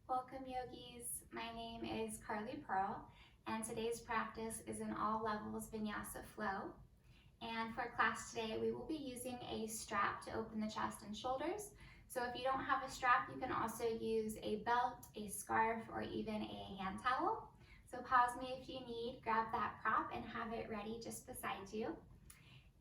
Welcome yogis, my name is Carly Pearl and today's practice is an All-Levels Vinyasa flow. And for class today we will be using a strap to open the chest and shoulders. So if you don't have a strap, you can also use a belt, a scarf, or even a hand towel. So pause me if you need, grab that prop and have it ready just beside you.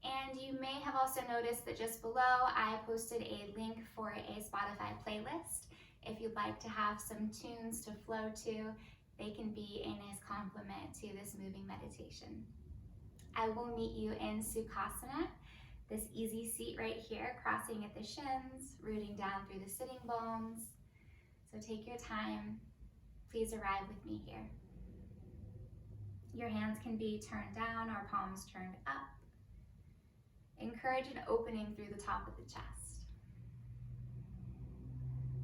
And you may have also noticed that just below I posted a link for a Spotify playlist. If you'd like to have some tunes to flow to, they can be a nice complement to this moving meditation. I will meet you in Sukhasana, this easy seat right here, crossing at the shins, rooting down through the sitting bones. So take your time. Please arrive with me here. Your hands can be turned down or palms turned up. Encourage an opening through the top of the chest.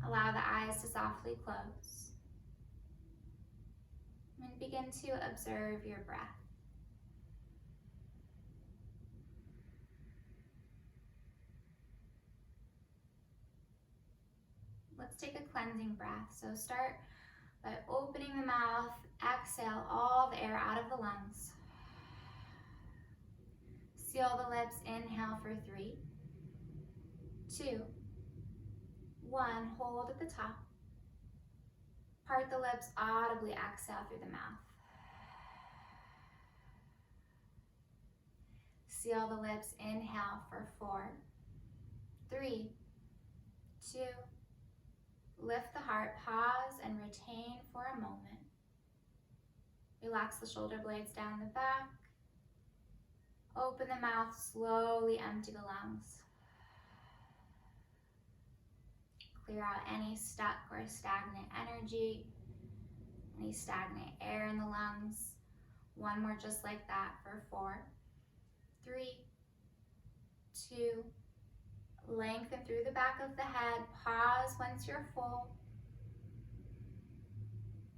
Allow the eyes to softly close. And begin to observe your breath. Let's take a cleansing breath. So start by opening the mouth, exhale all the air out of the lungs. Seal the lips, inhale for 3, 2, 1, hold at the top. Part the lips, audibly exhale through the mouth. Seal the lips, inhale for 4, 3, 2, lift the heart, pause and retain for a moment. Relax the shoulder blades down the back. Open the mouth, slowly empty the lungs. Clear out any stuck or stagnant energy, any stagnant air in the lungs. One more just like that for 4, 3, 2, lengthen through the back of the head. Pause once you're full.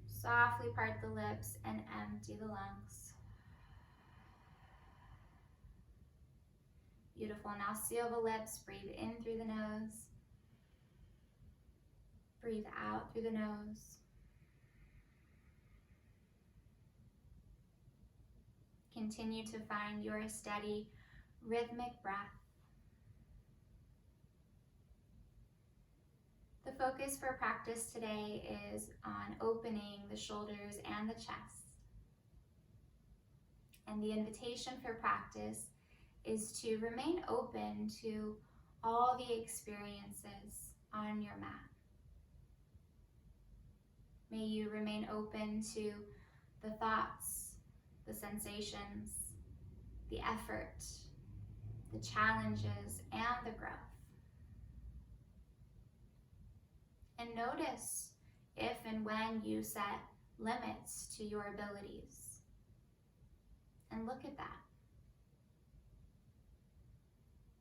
Softly part the lips and empty the lungs. Beautiful. Now seal the lips. Breathe in through the nose. Breathe out through the nose. Continue to find your steady, rhythmic breath. The focus for practice today is on opening the shoulders and the chest. And the invitation for practice is to remain open to all the experiences on your mat. May you remain open to the thoughts, the sensations, the effort, the challenges, and the growth. And notice if and when you set limits to your abilities. And look at that.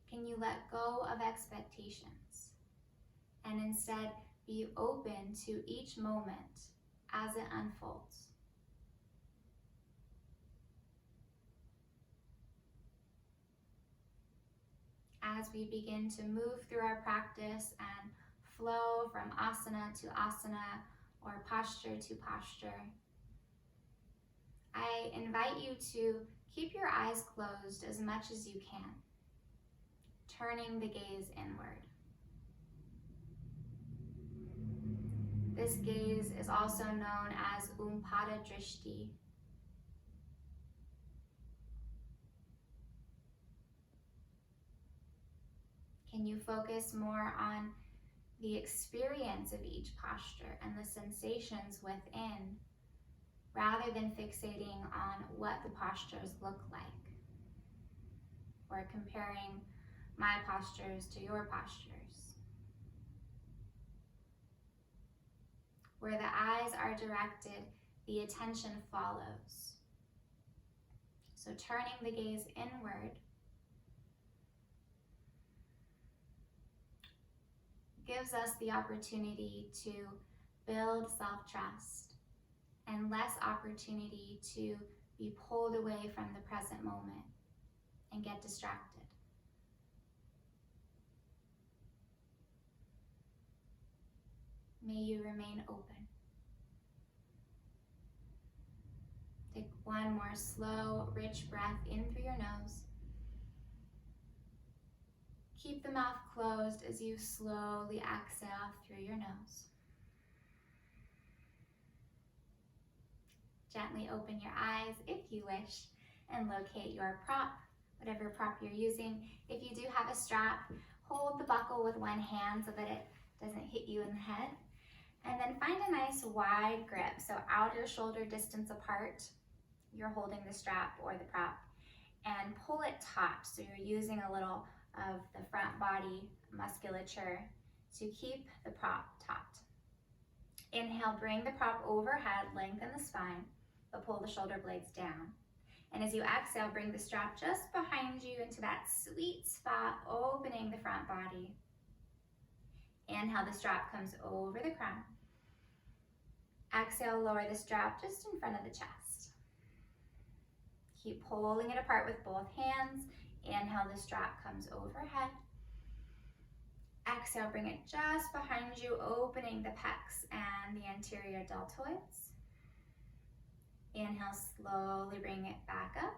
Can you let go of expectations and instead be open to each moment as it unfolds? As we begin to move through our practice and flow from asana to asana or posture to posture, I invite you to keep your eyes closed as much as you can, turning the gaze inward. This gaze is also known as Umpada Drishti. Can you focus more on the experience of each posture and the sensations within, rather than fixating on what the postures look like, or comparing my postures to your postures? Where the eyes are directed, the attention follows. So turning the gaze inward gives us the opportunity to build self-trust and less opportunity to be pulled away from the present moment and get distracted. May you remain open. Take one more slow, rich breath in through your nose. Keep the mouth closed as you slowly exhale through your nose. Gently open your eyes if you wish and locate your prop, whatever prop you're using. If you do have a strap, hold the buckle with one hand so that it doesn't hit you in the head. And then find a nice wide grip, so outer shoulder distance apart. You're holding the strap or the prop, and pull it taut, so you're using a little of the front body musculature to keep the prop taut. Inhale, bring the prop overhead, lengthen the spine, but pull the shoulder blades down. And as you exhale, bring the strap just behind you into that sweet spot, opening the front body. Inhale, the strap comes over the crown. Exhale, lower the strap just in front of the chest. Keep pulling it apart with both hands. Inhale, the strap comes overhead. Exhale, bring it just behind you, opening the pecs and the anterior deltoids. Inhale, slowly bring it back up.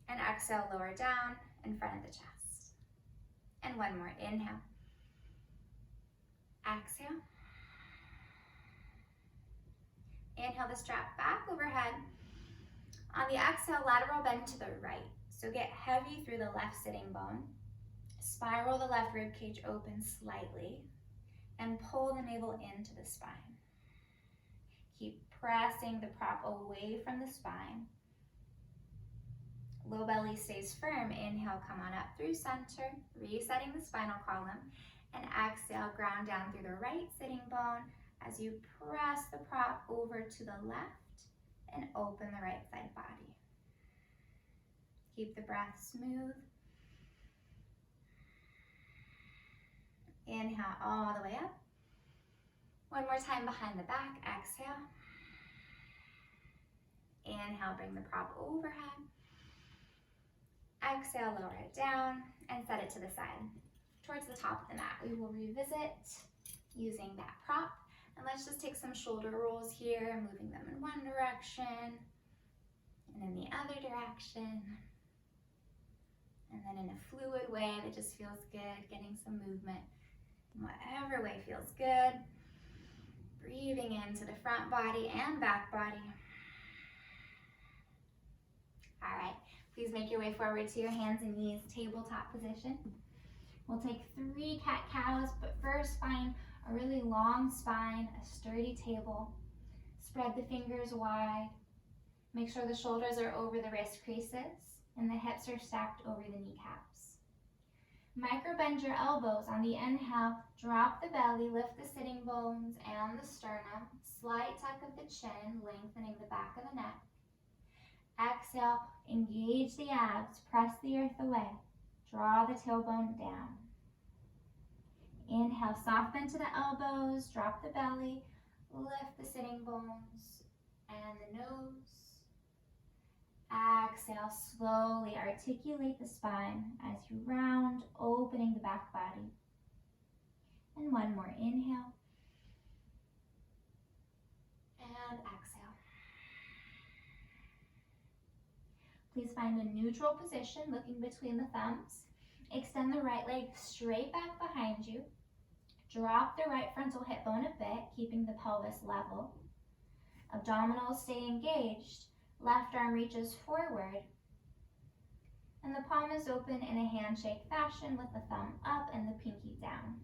And exhale, lower down in front of the chest. And one more, inhale. Exhale. Inhale the strap back overhead. On the exhale, lateral bend to the right. So get heavy through the left sitting bone. Spiral the left rib cage open slightly and pull the navel into the spine. Keep pressing the prop away from the spine. Low belly stays firm. Inhale, come on up through center, resetting the spinal column. And exhale, ground down through the right sitting bone as you press the prop over to the left and open the right side body. Keep the breath smooth. Inhale all the way up. One more time behind the back, exhale. Inhale, bring the prop overhead. Exhale, lower it down and set it to the side. Towards the top of the mat, we will revisit using that prop. And let's just take some shoulder rolls here, moving them in one direction and in the other direction. And then in a fluid way that just feels good, getting some movement in whatever way feels good. Breathing into the front body and back body. All right, please make your way forward to your hands and knees, tabletop position. We'll take 3 cat-cows, but first find a really long spine, a sturdy table. Spread the fingers wide. Make sure the shoulders are over the wrist creases and the hips are stacked over the kneecaps. Micro bend your elbows. On the inhale, drop the belly, lift the sitting bones and the sternum. Slight tuck of the chin, lengthening the back of the neck. Exhale, engage the abs, press the earth away. Draw the tailbone down. Inhale, soft bend to the elbows, drop the belly, lift the sitting bones and the nose. Exhale, slowly articulate the spine as you round, opening the back body. And one more, inhale. And exhale. Please find a neutral position, looking between the thumbs. Extend the right leg straight back behind you. Drop the right frontal hip bone a bit, keeping the pelvis level. Abdominals stay engaged. Left arm reaches forward. And the palm is open in a handshake fashion with the thumb up and the pinky down.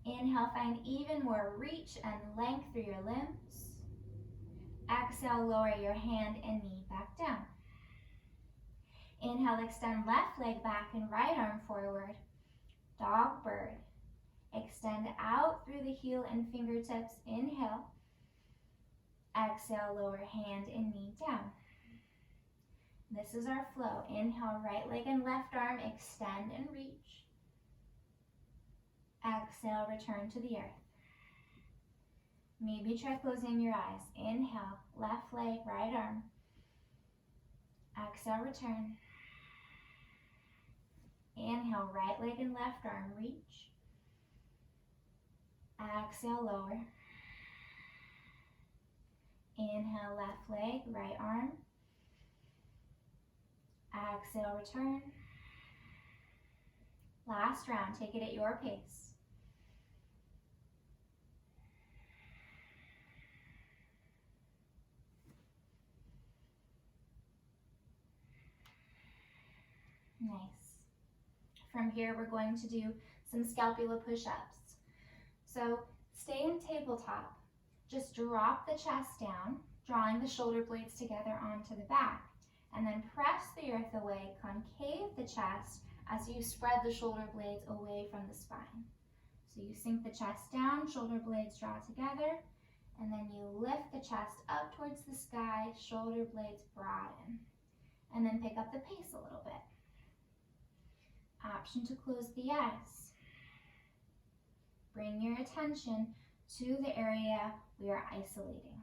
Inhale, find even more reach and length through your limbs. Exhale, lower your hand and knee back down. Inhale, extend left leg back and right arm forward. Dog bird. Extend out through the heel and fingertips. Inhale. Exhale, lower hand and knee down. This is our flow. Inhale, right leg and left arm, extend and reach. Exhale, return to the earth. Maybe try closing your eyes. Inhale, left leg, right arm. Exhale, return. Inhale, right leg and left arm, reach. Exhale, lower. Inhale, left leg, right arm. Exhale, return. Last round, take it at your pace. Nice. From here, we're going to do some scapula push-ups. So stay in tabletop. Just drop the chest down, drawing the shoulder blades together onto the back, and then press the earth away, concave the chest as you spread the shoulder blades away from the spine. So you sink the chest down, shoulder blades draw together, and then you lift the chest up towards the sky, shoulder blades broaden, and then pick up the pace a little bit. Option to close the eyes. Bring your attention to the area we are isolating.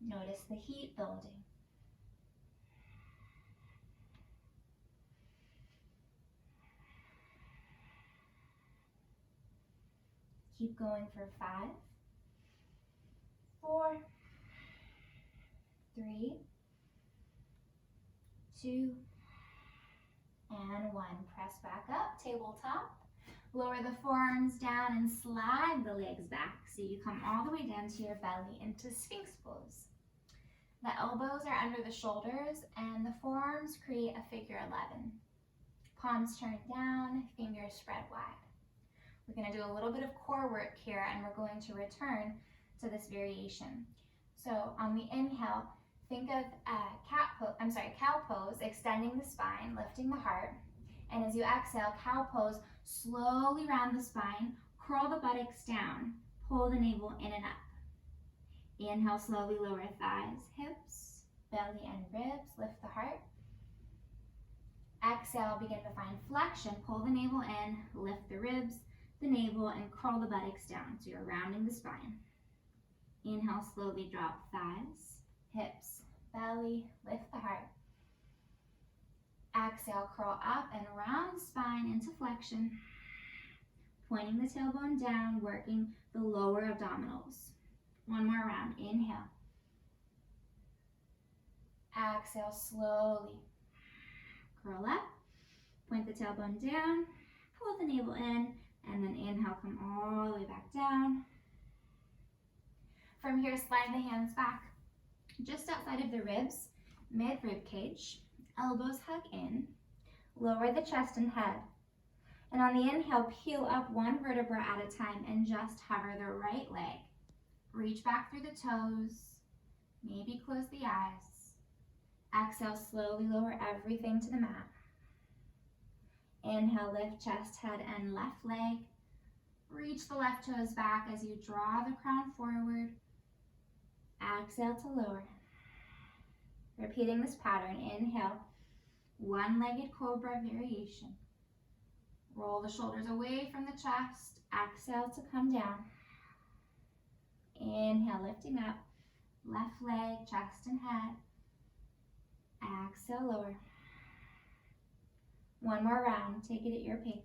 Notice the heat building. Keep going for 5, 4, 3, 2, and 1. Press back up, tabletop. Lower the forearms down and slide the legs back so you come all the way down to your belly into Sphinx pose. The elbows are under the shoulders and the forearms create a figure 11. Palms turn down, fingers spread wide. We're going to do a little bit of core work here and we're going to return to this variation. So on the inhale, think of cow pose, extending the spine, lifting the heart. And as you exhale, cow pose, slowly round the spine, curl the buttocks down, pull the navel in and up. Inhale, slowly lower thighs, hips, belly and ribs, lift the heart. Exhale, begin to find flexion, pull the navel in, lift the ribs, the navel, and curl the buttocks down. So you're rounding the spine. Inhale, slowly drop thighs, hips, belly, lift the heart. Exhale, curl up and round the spine into flexion, pointing the tailbone down, working the lower abdominals. One more round, inhale. Exhale, slowly. Curl up, point the tailbone down, pull the navel in, and then inhale, come all the way back down. From here, slide the hands back just outside of the ribs, mid-rib cage. Elbows hug in, lower the chest and head. And on the inhale, peel up one vertebra at a time and just hover the right leg. Reach back through the toes, maybe close the eyes. Exhale, slowly lower everything to the mat. Inhale, lift chest, head, and left leg. Reach the left toes back as you draw the crown forward. Exhale to lower. Repeating this pattern, inhale, one-legged cobra variation. Roll the shoulders away from the chest. Exhale to come down. Inhale, lifting up, left leg, chest and head. Exhale, lower. One more round, take it at your pace.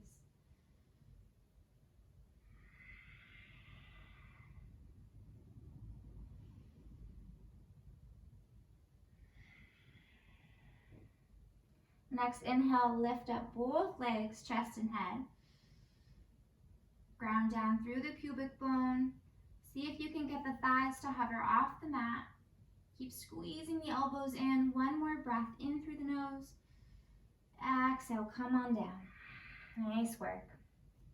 Next, inhale, lift up both legs, chest and head. Ground down through the pubic bone. See if you can get the thighs to hover off the mat. Keep squeezing the elbows in. One more breath in through the nose. Exhale, come on down. Nice work.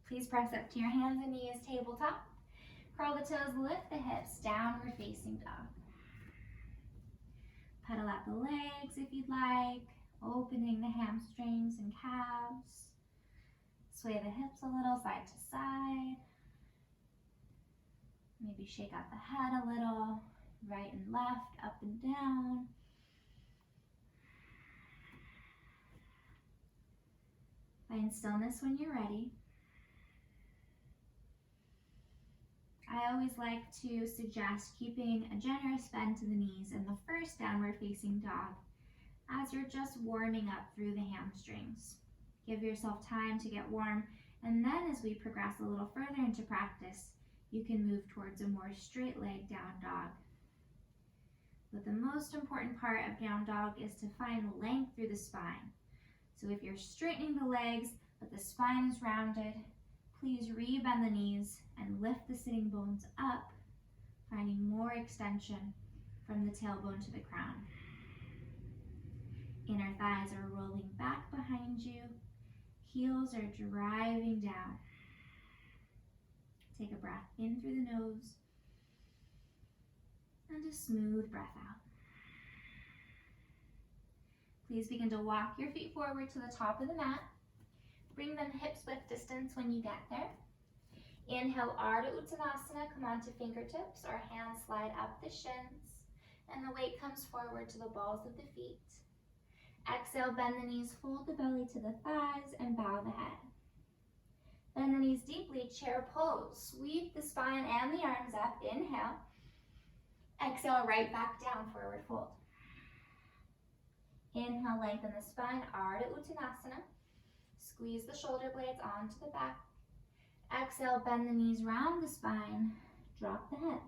Please press up to your hands and knees, tabletop. Curl the toes, lift the hips, downward facing dog. Pedal out the legs if you'd like. Opening the hamstrings and calves. Sway the hips a little side to side. Maybe shake out the head a little. Right and left, up and down. Find stillness when you're ready. I always like to suggest keeping a generous bend to the knees in the first downward facing dog, as you're just warming up through the hamstrings. Give yourself time to get warm And then as we progress a little further into practice, you can move towards a more straight leg down dog. But the most important part of down dog is to find length through the spine. So if you're straightening the legs, but the spine is rounded, please rebend the knees and lift the sitting bones up, finding more extension from the tailbone to the crown. Inner thighs are rolling back behind you. Heels are driving down. Take a breath in through the nose and a smooth breath out. Please begin to walk your feet forward to the top of the mat. Bring them hips width distance when you get there. Inhale, Ardha Uttanasana, come onto fingertips or hands slide up the shins, and the weight comes forward to the balls of the feet. Exhale, bend the knees, fold the belly to the thighs, and bow the head. Bend the knees deeply, chair pose. Sweep the spine and the arms up. Inhale. Exhale, right back down, forward fold. Inhale, lengthen the spine, Ardha Uttanasana. Squeeze the shoulder blades onto the back. Exhale, bend the knees, round the spine, drop the head.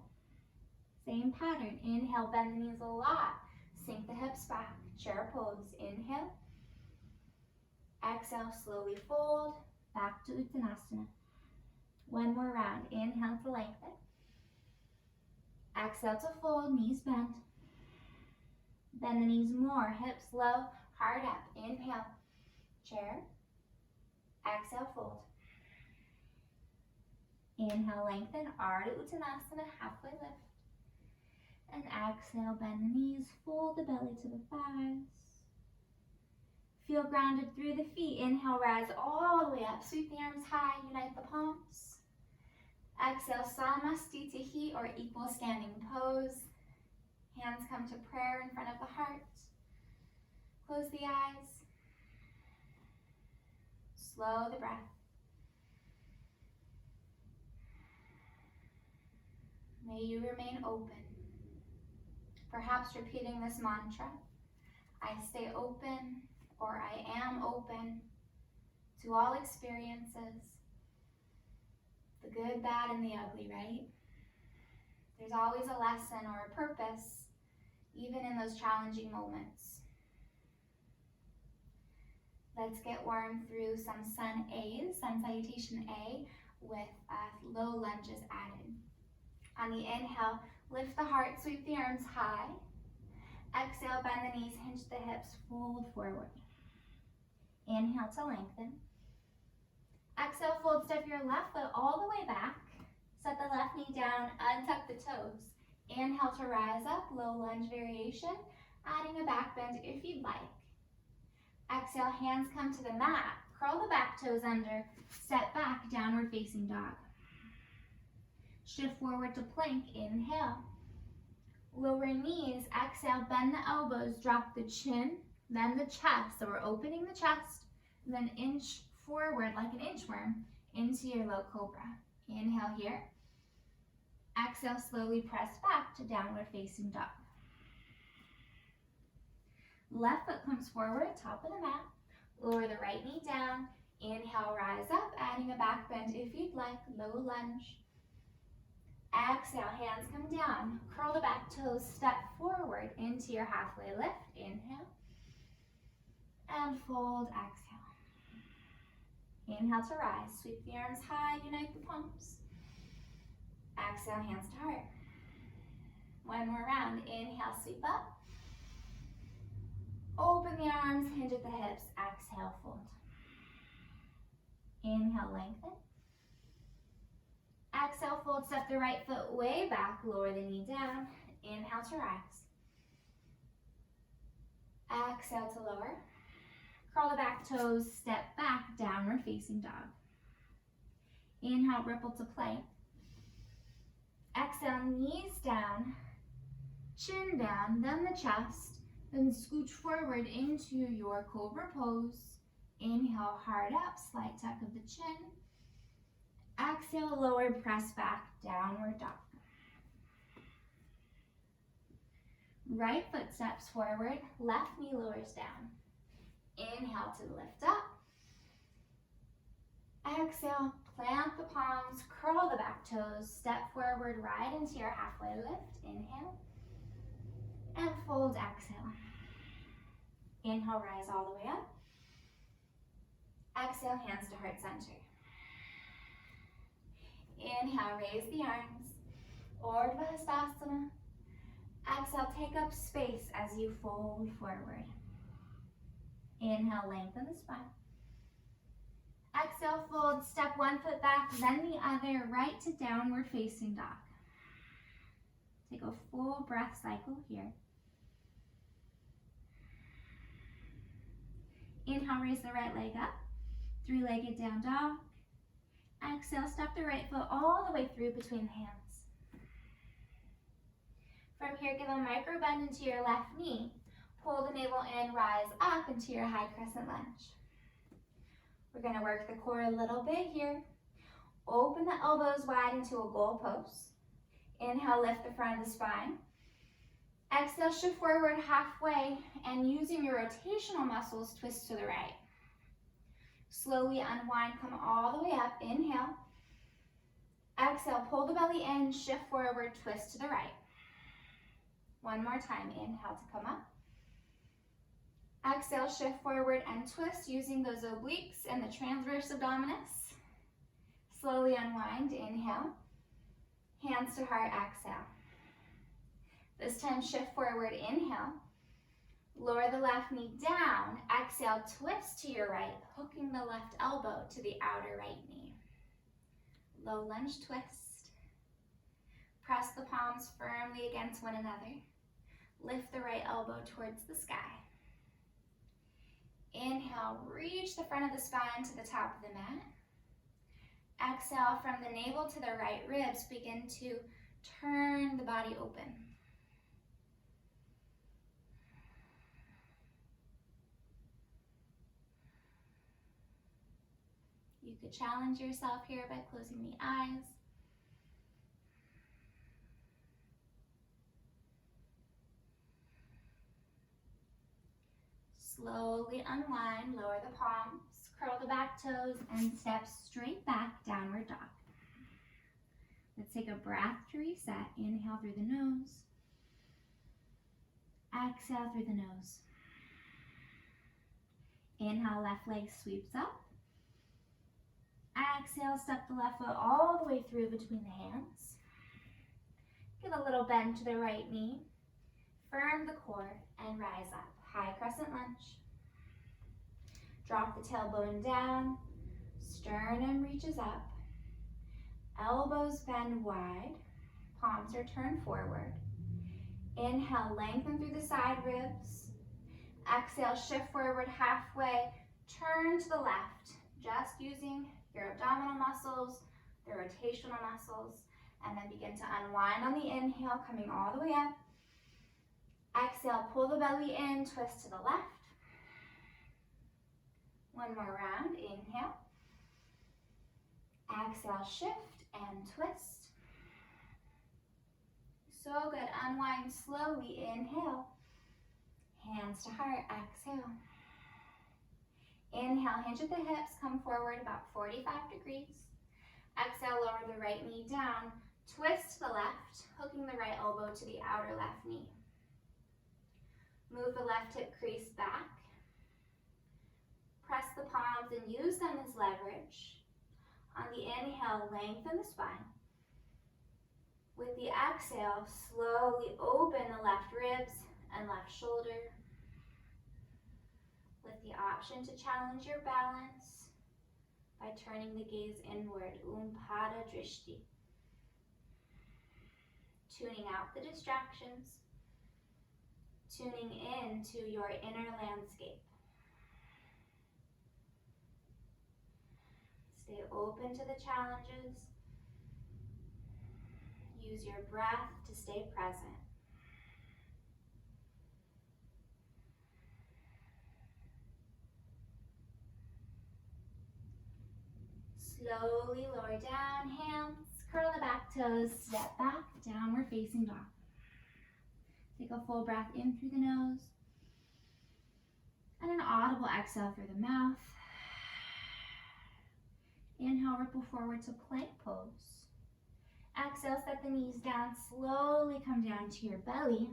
Same pattern. Inhale, bend the knees a lot. Sink the hips back, chair pose. Inhale. Exhale, slowly fold, back to Uttanasana. One more round. Inhale to lengthen. Exhale to fold, knees bend. Bend the knees more, hips low, heart up. Inhale, chair. Exhale, fold. Inhale, lengthen, Ardha Uttanasana, halfway lift. And exhale, bend the knees, fold the belly to the thighs. Feel grounded through the feet. Inhale, rise all the way up. Sweep the arms high, unite the palms. Exhale, Samastitihi or equal standing pose. Hands come to prayer in front of the heart. Close the eyes. Slow the breath. May you remain open. Perhaps repeating this mantra, I stay open, or I am open to all experiences, the good, bad, and the ugly, right? There's always a lesson or a purpose, even in those challenging moments. Let's get warm through some sun A's, sun salutation A, with low lunges added. On the inhale, lift the heart, sweep the arms high. Exhale, bend the knees, hinge the hips, fold forward. Inhale to lengthen. Exhale, fold, step your left foot all the way back. Set the left knee down, untuck the toes. Inhale to rise up, low lunge variation, adding a back bend if you'd like. Exhale, hands come to the mat. Curl the back toes under, step back, downward facing dog. Shift forward to plank, inhale. Lower knees, exhale, bend the elbows, drop the chin, then the chest. So we're opening the chest, then inch forward like an inchworm into your low cobra. Inhale here. Exhale, slowly press back to downward facing dog. Left foot comes forward, top of the mat. Lower the right knee down. Inhale, rise up, adding a back bend if you'd like, low lunge. Exhale, hands come down. Curl the back toes, step forward into your halfway lift. Inhale. And fold, exhale. Inhale to rise. Sweep the arms high, unite the palms. Exhale, hands to heart. One more round. Inhale, sweep up. Open the arms, hinge at the hips. Exhale, fold. Inhale, lengthen. Exhale, fold, step the right foot way back, lower the knee down. Inhale to rise. Exhale to lower. Curl the back toes, step back, downward facing dog. Inhale, ripple to plank. Exhale, knees down, chin down, then the chest, then scooch forward into your cobra pose. Inhale, heart up, slight tuck of the chin. Exhale, lower, press back, downward dog. Right foot steps forward, left knee lowers down. Inhale to lift up. Exhale, plant the palms, curl the back toes, step forward right into your halfway lift. Inhale. And fold, exhale. Inhale, rise all the way up. Exhale, hands to heart center. Inhale, raise the arms. Urdhva Hastasana. Exhale, take up space as you fold forward. Inhale, lengthen the spine. Exhale, fold, step one foot back, then the other, right to downward facing dog. Take a full breath cycle here. Inhale, raise the right leg up. Three-legged down dog. Exhale, step the right foot all the way through between the hands. From here, give a micro bend into your left knee. Pull the navel in, rise up into your high crescent lunge. We're going to work the core a little bit here. Open the elbows wide into a goal pose. Inhale, lift the front of the spine. Exhale, shift forward halfway, and using your rotational muscles, twist to the right. Slowly unwind, come all the way up. Inhale. Exhale, pull the belly in, shift forward, twist to the right. One more time. Inhale to come up. Exhale, shift forward and twist using those obliques and the transverse abdominis. Slowly unwind. Inhale. Hands to heart. Exhale. This time, shift forward. Inhale. Lower the left knee down. Exhale, twist to your right, hooking the left elbow to the outer right knee. Low lunge twist. Press the palms firmly against one another. Lift the right elbow towards the sky. Inhale, reach the front of the spine to the top of the mat. Exhale, from the navel to the right ribs, begin to turn the body open. You could challenge yourself here by closing the eyes. Slowly unwind, lower the palms, curl the back toes, and step straight back, downward dog. Let's take a breath to reset. Inhale through the nose. Exhale through the nose. Inhale, left leg sweeps up. Exhale, step the left foot all the way through between the hands. Give a little bend to the right knee. Firm the core and rise up. High crescent lunge. Drop the tailbone down. Sternum reaches up. Elbows bend wide. Palms are turned forward. Inhale, lengthen through the side ribs. Exhale, shift forward halfway. Turn to the left, just using your abdominal muscles, the rotational muscles, and then begin to unwind on the inhale, coming all the way up. Exhale, pull the belly in, twist to the left. One more round. Inhale. Exhale, shift and twist. So good. Unwind slowly. Inhale. Hands to heart. Exhale. Inhale, hinge at the hips, come forward about 45 degrees. Exhale, lower the right knee down. Twist to the left, hooking the right elbow to the outer left knee. Move the left hip crease back. Press the palms and use them as leverage. On the inhale, lengthen the spine. With the exhale, slowly open the left ribs and left shoulder. With the option to challenge your balance by turning the gaze inward, Pada Drishti. Tuning out the distractions, tuning in to your inner landscape. Stay open to the challenges. Use your breath to stay present. Slowly lower down, hands, curl the back toes, step back, downward facing dog. Take a full breath in through the nose and an audible exhale through the mouth. Inhale, ripple forward to plank pose. Exhale, set the knees down, slowly come down to your belly.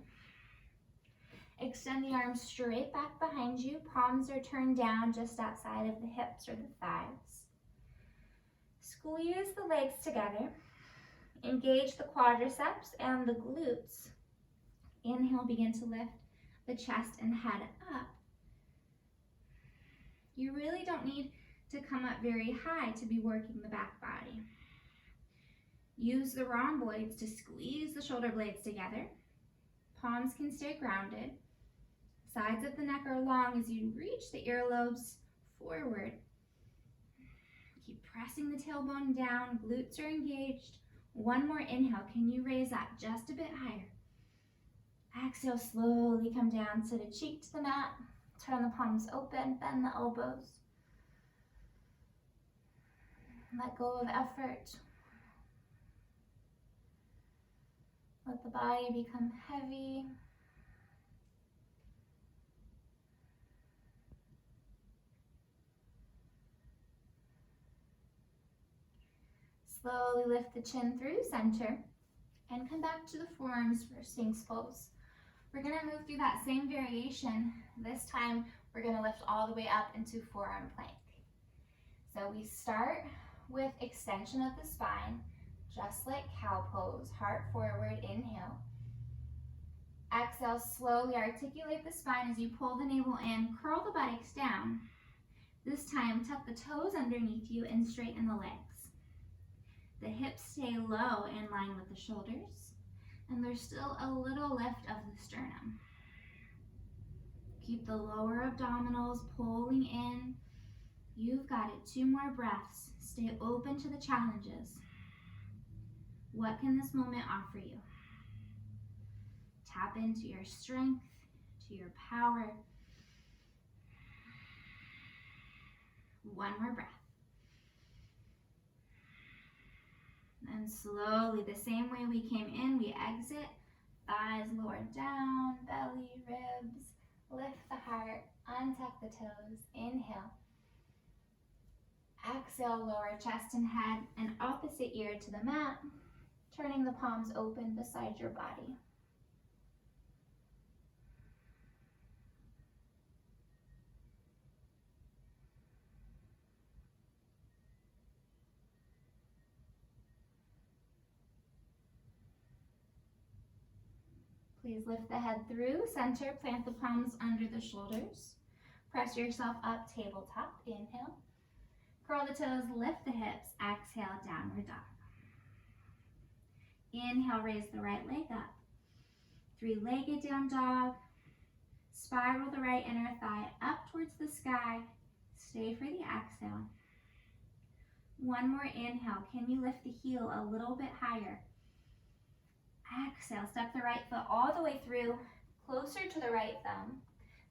Extend the arms straight back behind you. Palms are turned down just outside of the hips or the thighs. Squeeze the legs together. Engage the quadriceps and the glutes. Inhale, begin to lift the chest and head up. You really don't need to come up very high to be working the back body. Use the rhomboids to squeeze the shoulder blades together. Palms can stay grounded. Sides of the neck are long as you reach the earlobes forward. Keep pressing the tailbone down, glutes are engaged. One more inhale, can you raise that just a bit higher? Exhale, slowly come down, sit a cheek to the mat. Turn the palms open, bend the elbows. Let go of effort. Let the body become heavy. Slowly lift the chin through center and come back to the forearms for Sphinx pose. We're going to move through that same variation. This time we're going to lift all the way up into forearm plank. So we start with extension of the spine, just like cow pose, heart forward, inhale. Exhale, slowly articulate the spine as you pull the navel in, curl the buttocks down. This time, tuck the toes underneath you and straighten the legs. The hips stay low in line with the shoulders, and there's still a little lift of the sternum. Keep the lower abdominals pulling in. You've got it. 2 more breaths. Stay open to the challenges. What can this moment offer you? Tap into your strength, to your power. 1 more breath. And slowly, the same way we came in, we exit. Thighs lowered down, belly, ribs. Lift the heart, untuck the toes. Inhale. Exhale, lower chest and head and opposite ear to the mat, turning the palms open beside your body. Please lift the head through center, plant the palms under the shoulders. Press yourself up, tabletop. Inhale. Curl the toes, lift the hips. Exhale, downward dog. Inhale, raise the right leg up. 3-legged down dog. Spiral the right inner thigh up towards the sky. Stay for the exhale. 1 more inhale. Can you lift the heel a little bit higher? Exhale, step the right foot all the way through, closer to the right thumb.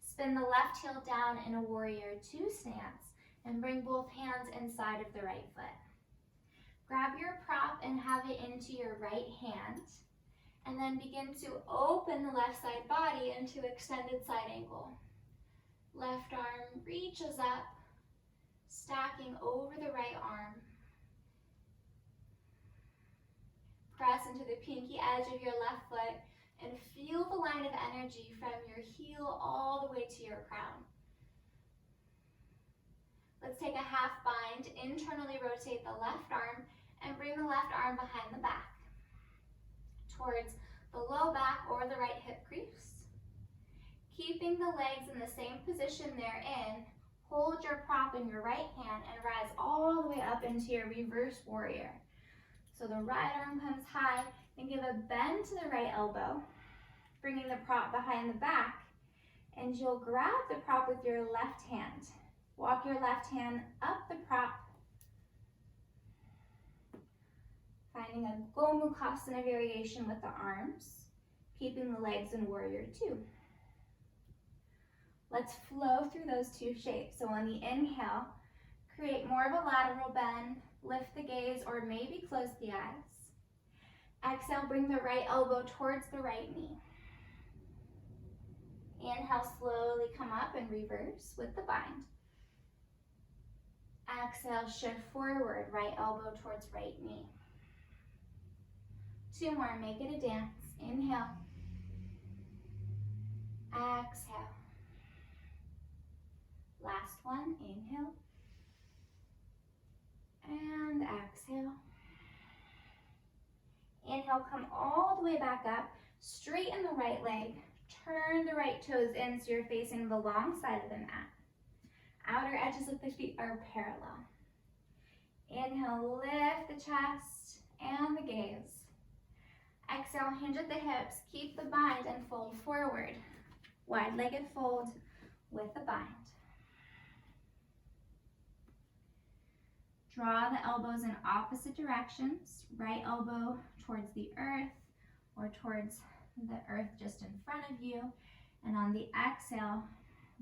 Spin the left heel down in a warrior 2 stance and bring both hands inside of the right foot. Grab your prop and have it into your right hand, and then begin to open the left side body into extended side angle. Left arm reaches up, stacking over the right arm. Press into the pinky edge of your left foot and feel the line of energy from your heel all the way to your crown. Let's take a half bind, internally rotate the left arm and bring the left arm behind the back towards the low back or the right hip crease. Keeping the legs in the same position they're in, hold your prop in your right hand and rise all the way up into your reverse warrior. So the right arm comes high, and give a bend to the right elbow, bringing the prop behind the back, and you'll grab the prop with your left hand. Walk your left hand up the prop, finding a Gomukhasana variation with the arms, keeping the legs in warrior 2. Let's flow through those 2 shapes. So on the inhale, create more of a lateral bend, lift the gaze or maybe close the eyes. Exhale, bring the right elbow towards the right knee. Inhale, slowly come up and reverse with the bind. Exhale, shift forward, right elbow towards right knee. 2 more, make it a dance. Inhale. Exhale. Last one, inhale. And exhale. Inhale, come all the way back up. Straighten the right leg. Turn the right toes in so you're facing the long side of the mat. Outer edges of the feet are parallel. Inhale, lift the chest and the gaze. Exhale, hinge at the hips. Keep the bind and fold forward. Wide-legged fold with the bind. Draw the elbows in opposite directions. Right elbow towards the earth or towards the earth just in front of you. And on the exhale,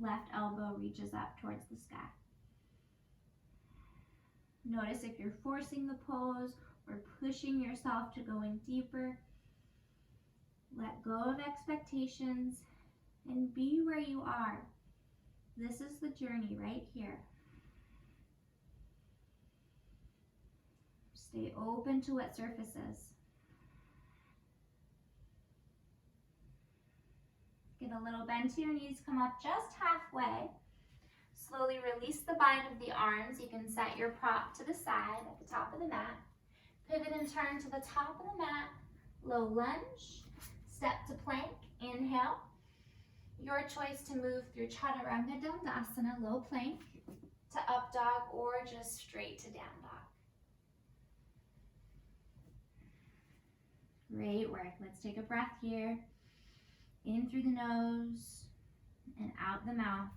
left elbow reaches up towards the sky. Notice if you're forcing the pose or pushing yourself to go in deeper. Let go of expectations and be where you are. This is the journey right here. Stay open to what surfaces. Give a little bend to your knees, come up just halfway. Slowly release the bind of the arms. You can set your prop to the side at the top of the mat. Pivot and turn to the top of the mat. Low lunge, step to plank, inhale. Your choice to move through chaturanga dandasana, low plank, to up dog or just straight to down dog. Great work. Let's take a breath here. In through the nose and out the mouth.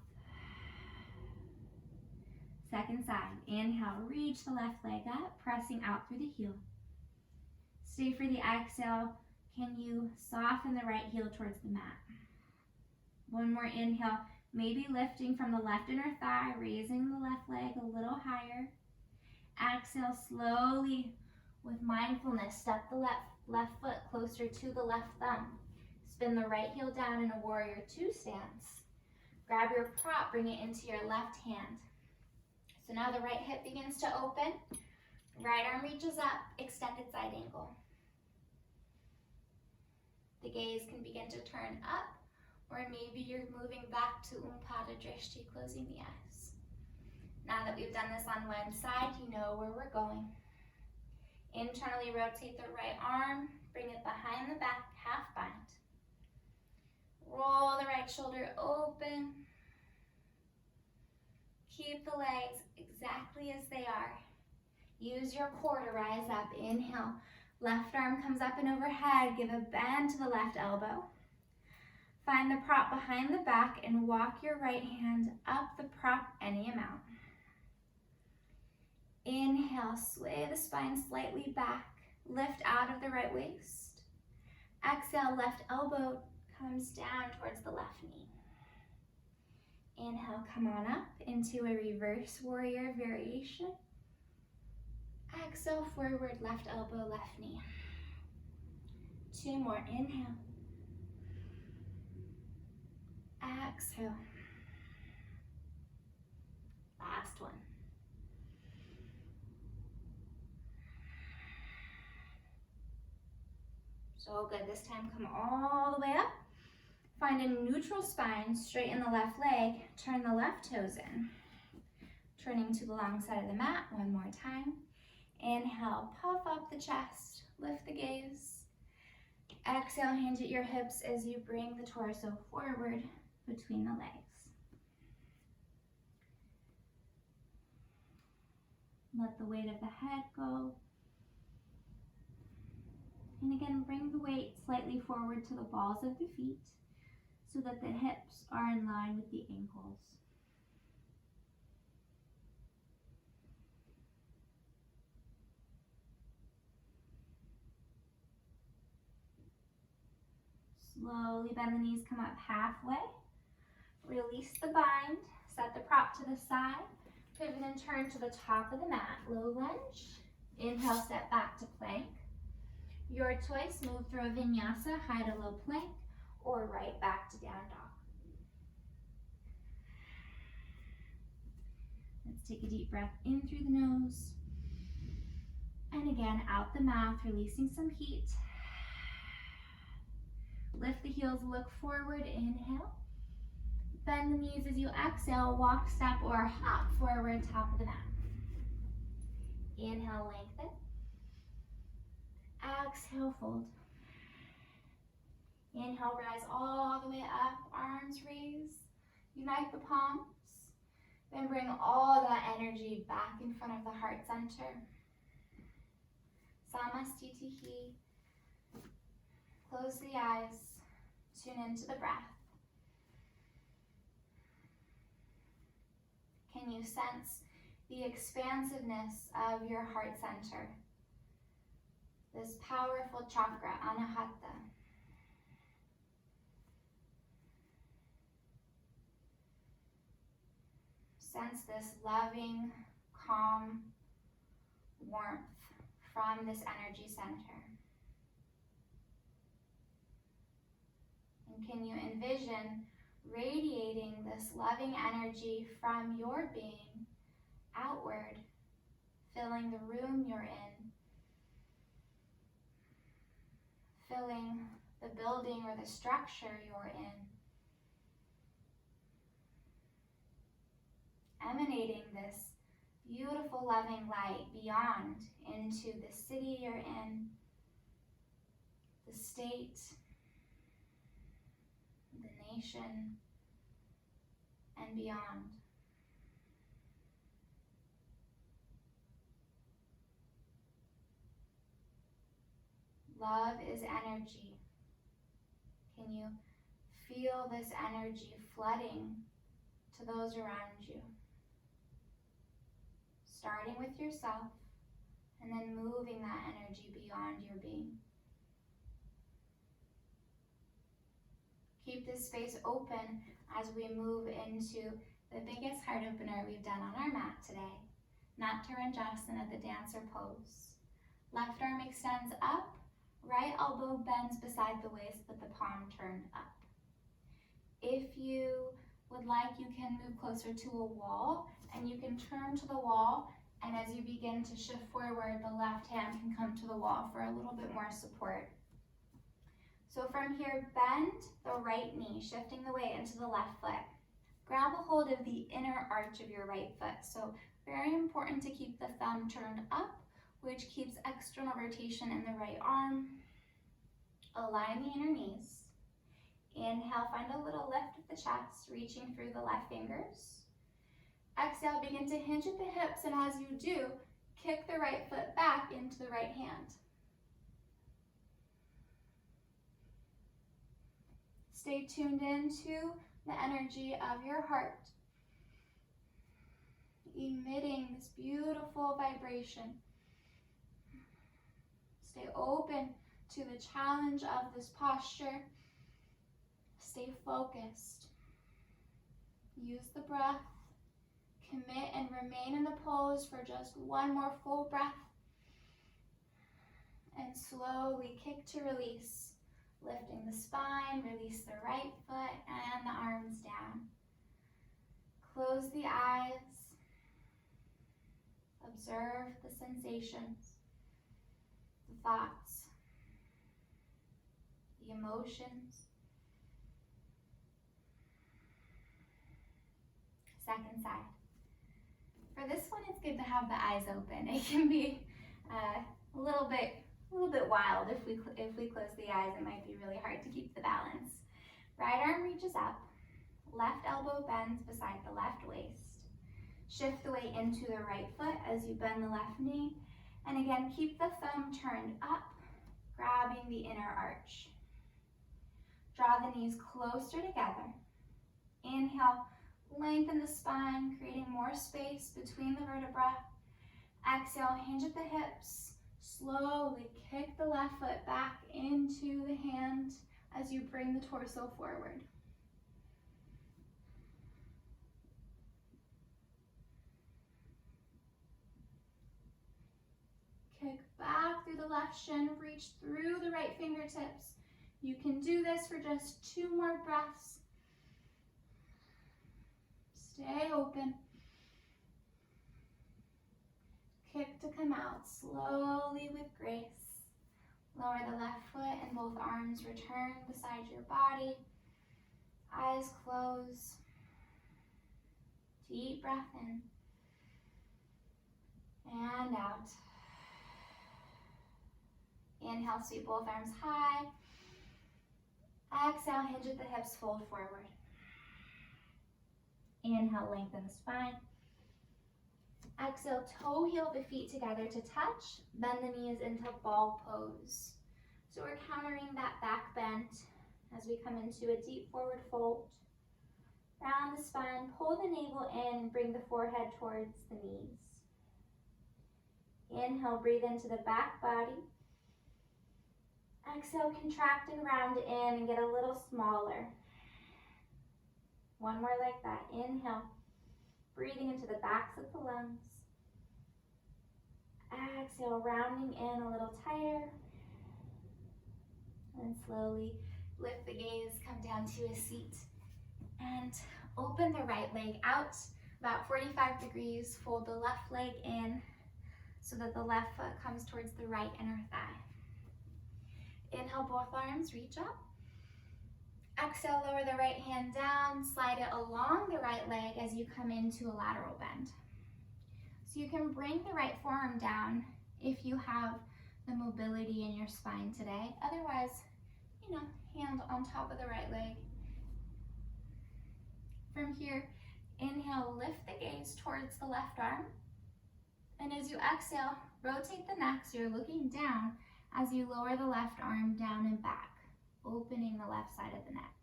Second side. Inhale, reach the left leg up, pressing out through the heel. Stay for the exhale. Can you soften the right heel towards the mat? One more inhale, maybe lifting from the left inner thigh, raising the left leg a little higher. Exhale, slowly with mindfulness, step the left foot closer to the left thumb. Spin the right heel down in a warrior 2 stance. Grab your prop, bring it into your left hand. So now the right hip begins to open. Right arm reaches up, extended side angle. The gaze can begin to turn up, or maybe you're moving back to Umpada Drishti, closing the eyes. Now that we've done this on one side, you know where we're going. Internally rotate the right arm, bring it behind the back, half bind. Roll the right shoulder open. Keep the legs exactly as they are. Use your core to rise up. Inhale. Left arm comes up and overhead. Give a bend to the left elbow. Find the prop behind the back and walk your right hand up the prop any amount. Inhale, sway the spine slightly back. Lift out of the right waist. Exhale, left elbow comes down towards the left knee. Inhale, come on up into a reverse warrior variation. Exhale, forward, left elbow, left knee. 2 more, inhale. Exhale. Last one. So good, this time come all the way up. Find a neutral spine, straighten the left leg, turn the left toes in. Turning to the long side of the mat, one more time. Inhale, puff up the chest, lift the gaze. Exhale, hinge at your hips as you bring the torso forward between the legs. Let the weight of the head go. And again, bring the weight slightly forward to the balls of the feet so that the hips are in line with the ankles. Slowly bend the knees, come up halfway. Release the bind, set the prop to the side. Pivot and turn to the top of the mat, low lunge. Inhale, step back to plank. Your choice, move through a vinyasa, high to low plank, or right back to down dog. Let's Take a deep breath in through the nose. And again, out the mouth, releasing some heat. Lift the heels, look forward, inhale. Bend the knees as you exhale, walk, step, or hop forward, top of the mat. Inhale, lengthen. Exhale, fold. Inhale, rise all the way up, arms raise. Unite the palms. Then bring all that energy back in front of the heart center. Samastitihi. Close the eyes. Tune into the breath. Can you sense the expansiveness of your heart center? This powerful chakra, anahata. Sense this loving, calm warmth from this energy center. And can you envision radiating this loving energy from your being outward, filling the room you're in, filling the building or the structure you're in, emanating this beautiful loving light beyond into the city you're in, the state, the nation, and beyond. Love is energy. Can you feel this energy flooding to those around you? Starting with yourself and then moving that energy beyond your being. Keep this space open as we move into the biggest heart opener we've done on our mat today. Natarajanasana, the dancer pose. Left arm extends up, right elbow bends beside the waist with the palm turned up. If you would like, you can move closer to a wall and you can turn to the wall, and as you begin to shift forward, the left hand can come to the wall for a little bit more support. So from here, bend the right knee, shifting the weight into the left foot. Grab a hold of the inner arch of your right foot. So very important to keep the thumb turned up, which keeps external rotation in the right arm. Align the inner knees. Inhale, find a little lift of the chest, reaching through the left fingers. Exhale, begin to hinge at the hips, and as you do, kick the right foot back into the right hand. Stay tuned into the energy of your heart, emitting this beautiful vibration. Stay open to the challenge of this posture. Stay focused. Use the breath. Commit and remain in the pose for just one more full breath. And slowly kick to release. Lifting the spine, release the right foot and the arms down. Close the eyes. Observe the sensations, the thoughts, the emotions. Second side. For this one, it's good to have the eyes open. It can be a little bit wild if we close the eyes. It might be really hard to keep the balance. Right arm reaches up, left elbow bends beside the left waist. Shift the weight into the right foot as you bend the left knee. And again, keep the thumb turned up, grabbing the inner arch. Draw the knees closer together. Inhale, lengthen the spine, creating more space between the vertebrae. Exhale, hinge at the hips. Slowly kick the left foot back into the hand as you bring the torso forward. Kick back through the left shin, reach through the right fingertips. You can do this for just 2 more breaths. Stay open. kick to come out slowly with grace. Lower the left foot and both arms return beside your body. Eyes close. Deep breath in and out. Inhale, sweep both arms high. Exhale, hinge at the hips, fold forward. Inhale, lengthen the spine. Exhale, toe heel the feet together to touch. Bend the knees into ball pose. So we're countering that back bend as we come into a deep forward fold. Round the spine, pull the navel in, bring the forehead towards the knees. Inhale, breathe into the back body. Exhale, contract and round in and get a little smaller. One more like that. Inhale, breathing into the backs of the lungs. Exhale, rounding in a little tighter. And slowly lift the gaze, come down to a seat. And open the right leg out about 45 degrees. Fold the left leg in so that the left foot comes towards the right inner thigh. Inhale, both arms reach up. Exhale, lower the right hand down, slide it along the right leg as you come into a lateral bend. So you can bring the right forearm down if you have the mobility in your spine today. Otherwise, hand on top of the right leg. From here, inhale, lift the gaze towards the left arm. And as you exhale, rotate the neck so you're looking down as you lower the left arm down and back, opening the left side of the neck.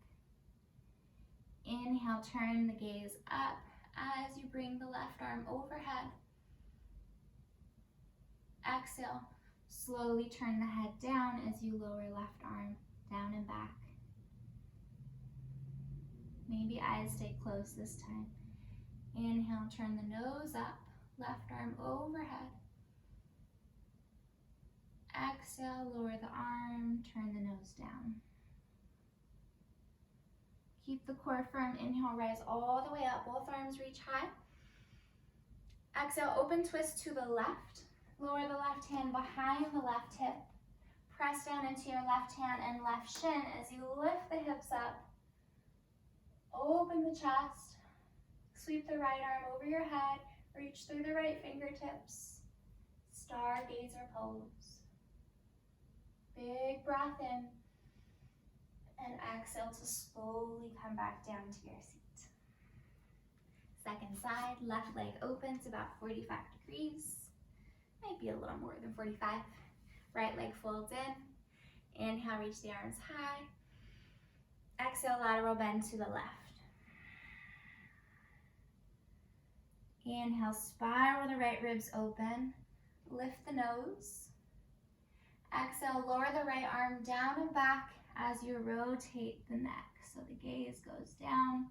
Inhale, turn the gaze up as you bring the left arm overhead. Exhale, slowly turn the head down as you lower left arm down and back. Maybe eyes stay closed this time. Inhale, turn the nose up, left arm overhead. Exhale, lower the arm, turn the nose down. Keep the core firm. Inhale, rise all the way up. Both arms reach high. Exhale, open twist to the left. Lower the left hand behind the left hip. Press down into your left hand and left shin as you lift the hips up. Open the chest. Sweep the right arm over your head. Reach through the right fingertips. Stargazer pose. Big breath in. And exhale to slowly come back down to your seat. Second side, left leg opens about 45 degrees. Might be a little more than 45. Right leg folds in. Inhale, reach the arms high. Exhale, lateral bend to the left. Inhale, spiral the right ribs open. Lift the nose. Exhale, lower the right arm down and back as you rotate the neck. So the gaze goes down,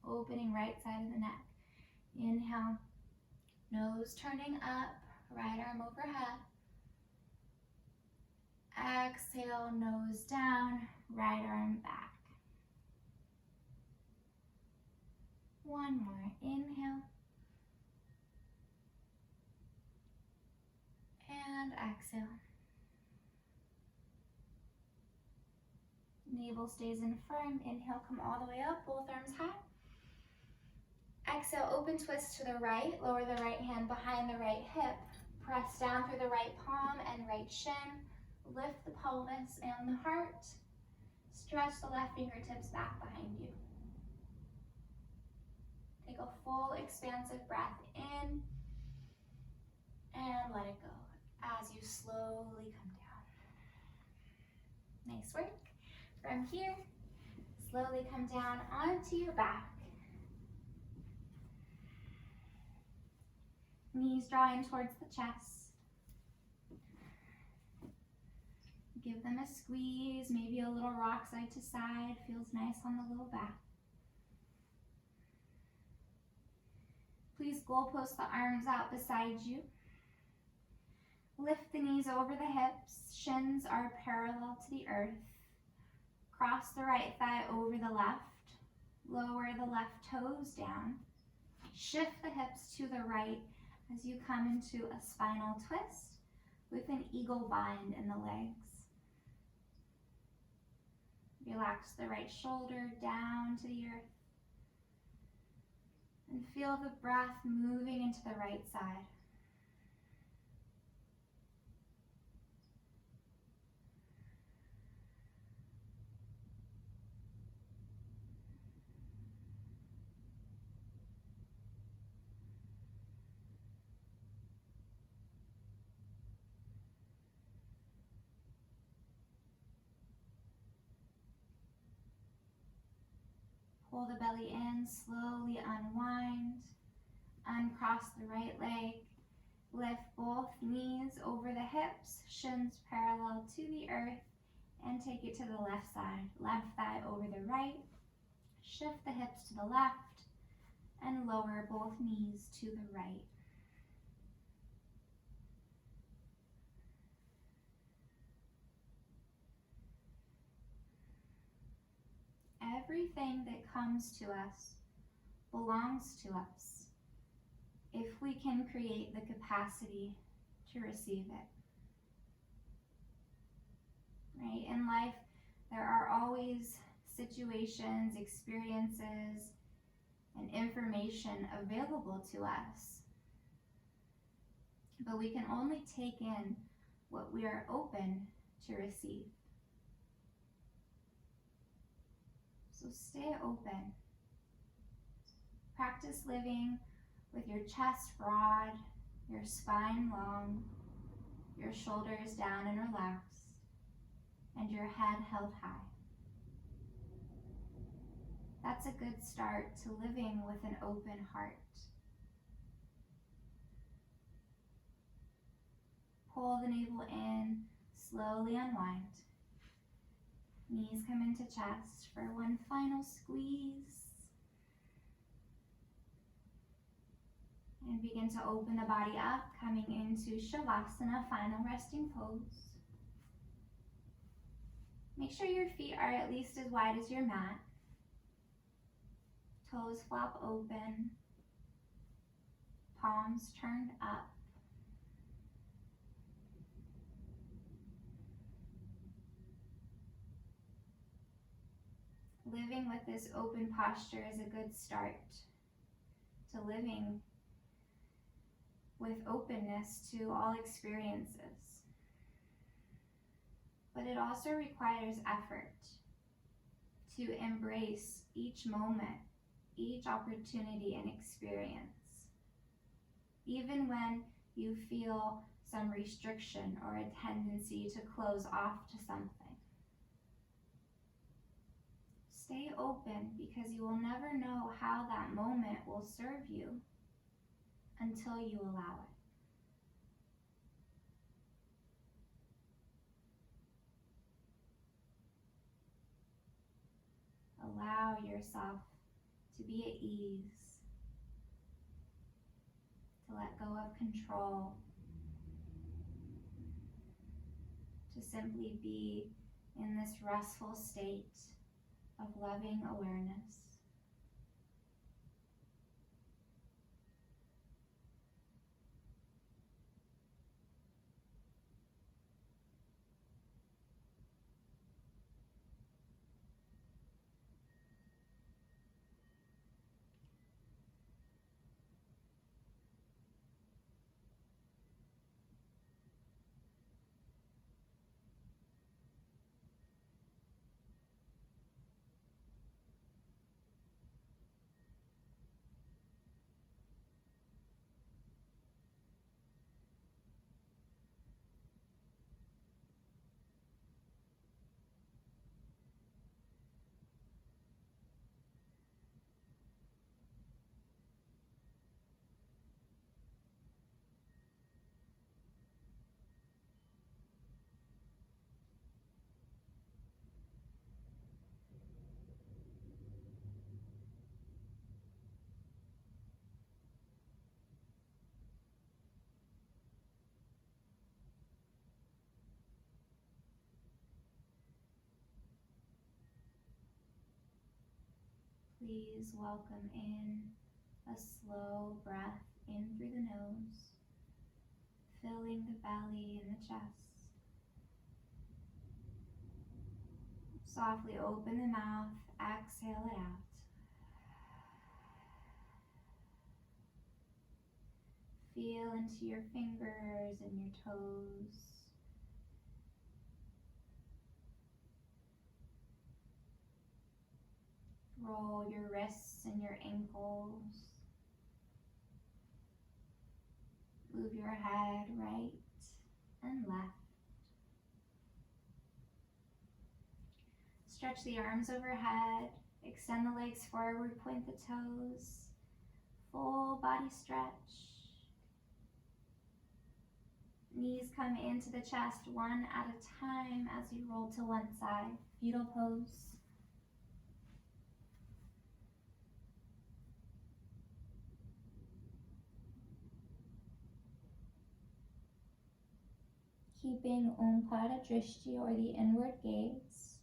opening right side of the neck. Inhale, nose turning up, right arm overhead. Exhale, nose down, right arm back. One more, inhale. And exhale. Navel stays in firm. Inhale, come all the way up, both arms high. Exhale, open twist to the right. Lower the right hand behind the right hip. Press down through the right palm and right shin. Lift the pelvis and the heart. Stretch the left fingertips back behind you. Take a full expansive breath in and let it go as you slowly come down. Nice work. From here, slowly come down onto your back. Knees draw in towards the chest. Give them a squeeze, maybe a little rock side to side. Feels nice on the low back. Please goalpost the arms out beside you. Lift the knees over the hips. Shins are parallel to the earth. Cross the right thigh over the left. Lower the left toes down. Shift the hips to the right as you come into a spinal twist with an eagle bind in the legs. Relax the right shoulder down to the earth and feel the breath moving into the right side. Pull the belly in, slowly unwind, uncross the right leg, lift both knees over the hips, shins parallel to the earth, and take it to the left side. Left thigh over the right, shift the hips to the left, and lower both knees to the right. Everything that comes to us belongs to us if we can create the capacity to receive it. Right? In life, there are always situations, experiences, and information available to us. But we can only take in what we are open to receive. So stay open. Practice living with your chest broad, your spine long, your shoulders down and relaxed, and your head held high. That's a good start to living with an open heart. Pull the navel in, slowly unwind. Knees come into chest for one final squeeze. And begin to open the body up, coming into Shavasana, final resting pose. Make sure your feet are at least as wide as your mat. Toes flop open, palms turned up. Living with this open posture is a good start to living with openness to all experiences. But it also requires effort to embrace each moment, each opportunity and experience, even when you feel some restriction or a tendency to close off to something. Stay open, because you will never know how that moment will serve you until you allow it. Allow yourself to be at ease, to let go of control, to simply be in this restful state of loving awareness. Please welcome in a slow breath in through the nose, filling the belly and the chest. Softly open the mouth, exhale it out. Feel into your fingers and your toes. Roll your wrists and your ankles. Move your head right and left. Stretch the arms overhead. Extend the legs forward, point the toes. Full body stretch. Knees come into the chest one at a time as you roll to one side. Fetal pose. Keeping Omkara Drishti, or the inward gaze,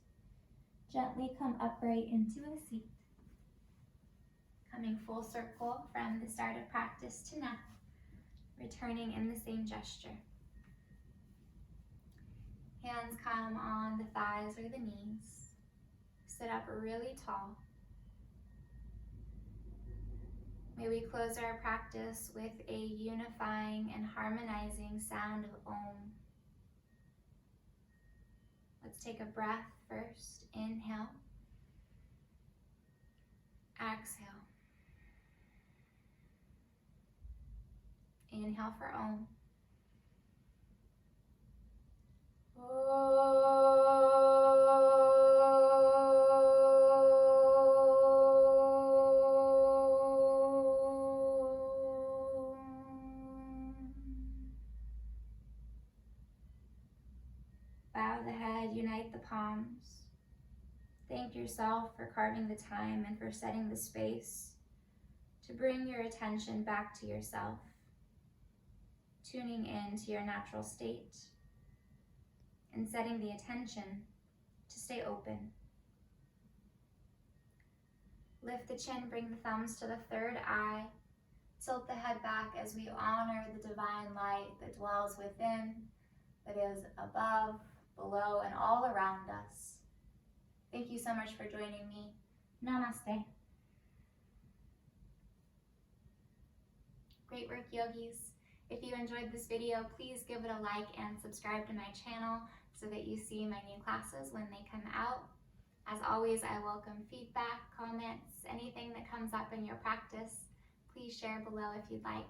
gently come upright into a seat. Coming full circle from the start of practice to now, returning in the same gesture. Hands come on the thighs or the knees. Sit up really tall. May we close our practice with a unifying and harmonizing sound of Om. Let's take a breath first. Inhale. Exhale. Inhale for Om. Bow the head, unite the palms. Thank yourself for carving the time and for setting the space to bring your attention back to yourself, tuning in to your natural state and setting the attention to stay open. Lift the chin, bring the thumbs to the third eye. Tilt the head back as we honor the divine light that dwells within, that is above, below, and all around us. Thank you so much for joining me. Namaste. Great work, yogis. If you enjoyed this video, please give it a like and subscribe to my channel so that you see my new classes when they come out. As always, I welcome feedback, comments, anything that comes up in your practice. Please share below if you'd like.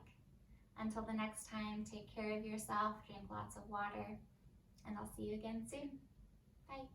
Until the next time, take care of yourself, drink lots of water, and I'll see you again soon. Bye.